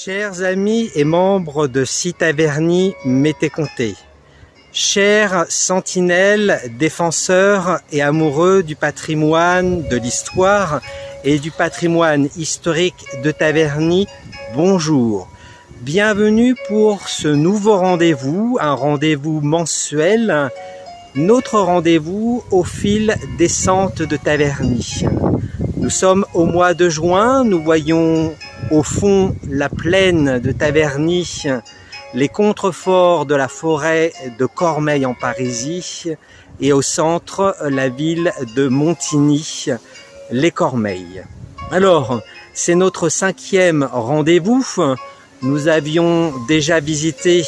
Chers amis et membres de Citaverny Météconté, chers sentinelles, défenseurs et amoureux du patrimoine, de l'histoire et du patrimoine historique de Taverny, bonjour. Bienvenue pour ce nouveau rendez-vous, un rendez-vous mensuel, notre rendez-vous au fil des sentes de Taverny. Nous sommes au mois de juin, nous voyons au fond la plaine de Taverny, les contreforts de la forêt de Cormeilles en Parisis et au centre la ville de Montigny, les Cormeilles. Alors, c'est notre 5e rendez-vous. Nous avions déjà visité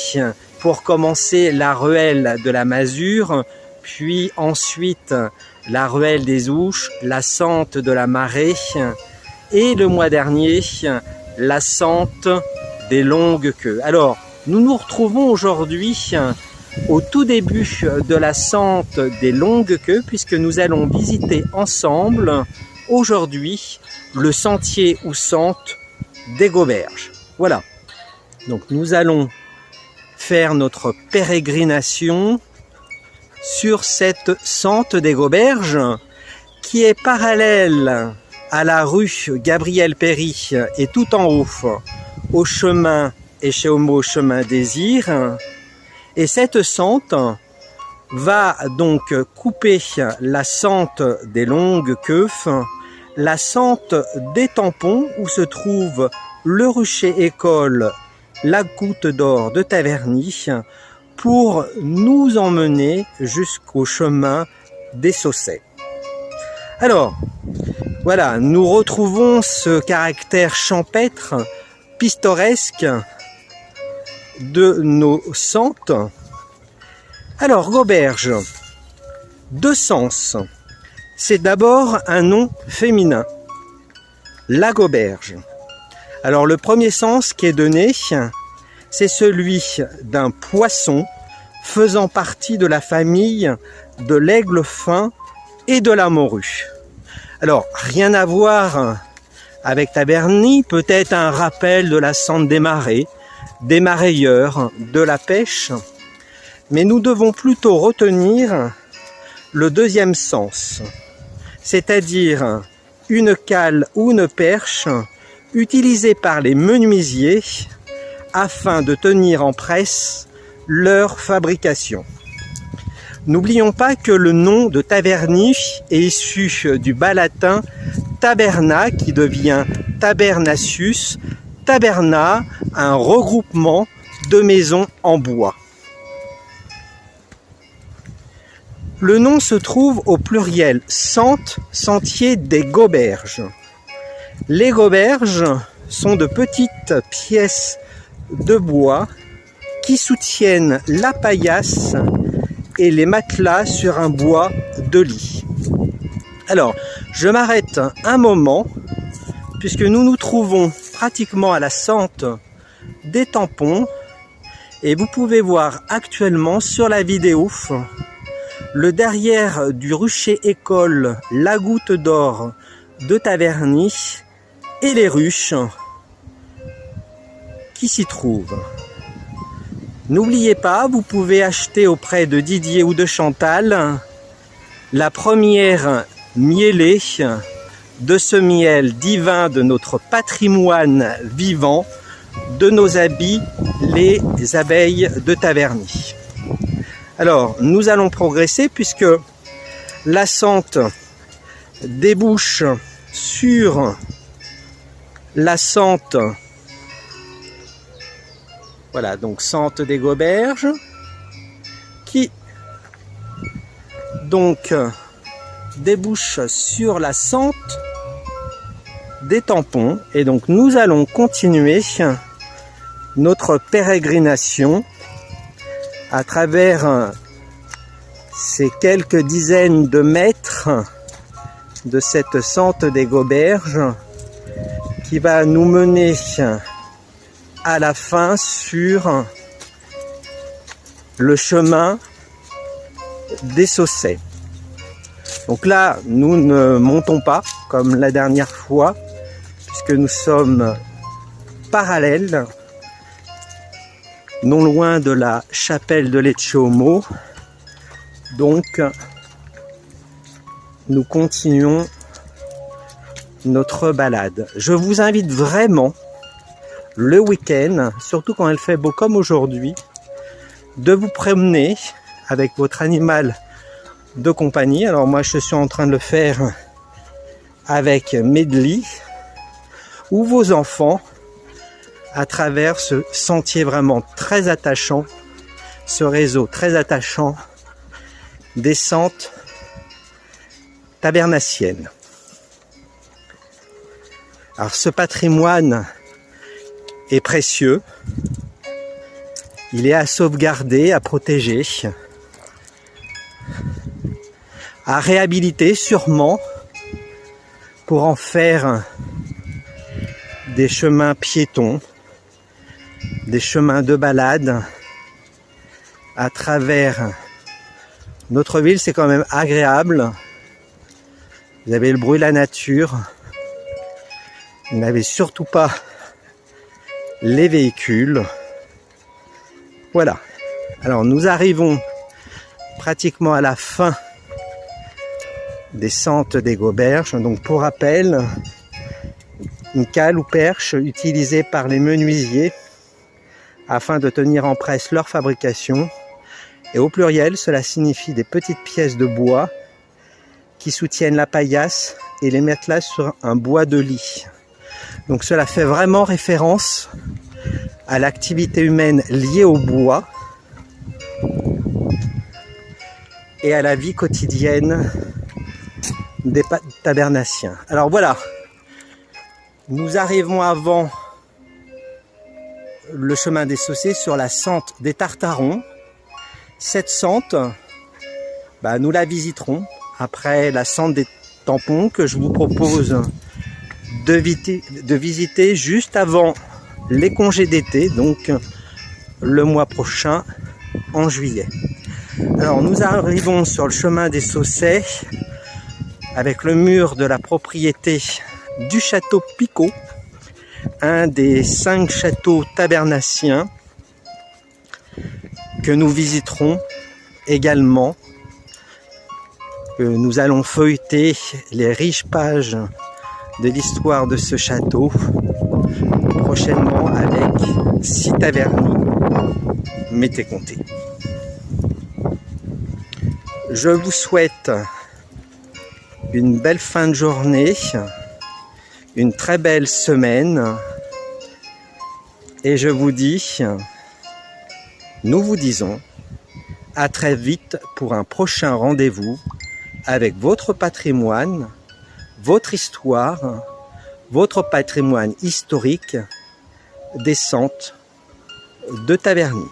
pour commencer la ruelle de la Masure, puis ensuite la ruelle des Ouches, la sente de la Marée et le mois dernier la sente des Longues Queues. Alors, nous nous retrouvons aujourd'hui au tout début de la sente des Longues Queues puisque nous allons visiter ensemble aujourd'hui le sentier ou sente des Gauberges. Voilà, donc nous allons faire notre pérégrination sur cette sente des Gauberges qui est parallèle à la rue Gabriel-Péri et tout en haut au chemin Écheaumeau chemin Désir. Et cette sente va donc couper la sente des Longues Queues, la sente des Tampons où se trouve le rucher école, la Goutte d'Or de Taverny, pour nous emmener jusqu'au chemin des Saussaies. Alors, voilà, nous retrouvons ce caractère champêtre, pittoresque de nos sentes. Alors, Gauberge, deux sens. C'est d'abord un nom féminin, la Gauberge. Alors, le premier sens qui est donné, c'est celui d'un poisson faisant partie de la famille de l'aigle fin et de la morue. Alors, rien à voir avec Taverny, peut-être un rappel de la sente des marais, des marailleurs, de la pêche, mais nous devons plutôt retenir le deuxième sens, c'est-à-dire une cale ou une perche utilisée par les menuisiers afin de tenir en presse leur fabrication. N'oublions pas que le nom de Taverny est issu du bas latin taberna qui devient tabernacius, taberna, un regroupement de maisons en bois. Le nom se trouve au pluriel sente, sentier des Gauberges. Les Gauberges sont de petites pièces de bois qui soutiennent la paillasse et les matelas sur un bois de lit. Alors, je m'arrête un moment puisque nous nous trouvons pratiquement à la sente des Tampons et vous pouvez voir actuellement sur la vidéo le derrière du rucher école, la Goutte d'Or de Taverny et les ruches qui s'y trouvent. N'oubliez pas, vous pouvez acheter auprès de Didier ou de Chantal la première mielée de ce miel divin de notre patrimoine vivant, de nos habits, les abeilles de Taverny. Alors, nous allons progresser puisque la sente débouche sur la sente. Voilà, donc sente des Gauberges qui donc débouche sur la sente des Tampons. Et donc nous allons continuer notre pérégrination à travers ces quelques dizaines de mètres de cette sente des Gauberges qui va nous mener à la fin sur le chemin des Saussaies. Donc là, nous ne montons pas comme la dernière fois, puisque nous sommes parallèle, non loin de la chapelle de Lecce-Homo. Donc, nous continuons notre balade. Je vous invite vraiment, le week-end, surtout quand il fait beau comme aujourd'hui, de vous promener avec votre animal de compagnie. Alors moi, je suis en train de le faire avec Medley ou vos enfants à travers ce sentier vraiment très attachant, ce réseau très attachant, descente tabernacienne. Alors ce patrimoine est précieux, il est à sauvegarder, à protéger, à réhabiliter sûrement pour en faire des chemins piétons, des chemins de balade à travers notre ville. C'est quand même agréable. Vous avez le bruit de la nature. Vous n'avez surtout pas les véhicules. Voilà. Alors nous arrivons pratiquement à la fin des sentes des Gauberges. Donc pour rappel, une cale ou perche utilisée par les menuisiers afin de tenir en presse leur fabrication. Et au pluriel, cela signifie des petites pièces de bois qui soutiennent la paillasse et les mettent là sur un bois de lit. Donc cela fait vraiment référence à l'activité humaine liée au bois et à la vie quotidienne des tabernaciens. Alors voilà, nous arrivons avant le chemin des Saussaies sur la sente des Tartarons. Cette sente, nous la visiterons après la sente des Tampons que je vous propose de visiter juste avant les congés d'été, donc le mois prochain en juillet. Alors nous arrivons sur le chemin des Saussaies avec le mur de la propriété du château Picot, un des 5 châteaux tabernaciens que nous visiterons également. Nous allons feuilleter les riches pages de l'histoire de ce château prochainement avec Cittaverni Météconté. Je vous souhaite une belle fin de journée, une très belle semaine et je vous dis, nous vous disons à très vite pour un prochain rendez-vous avec votre patrimoine, votre histoire, votre patrimoine historique des sentes de Taverny.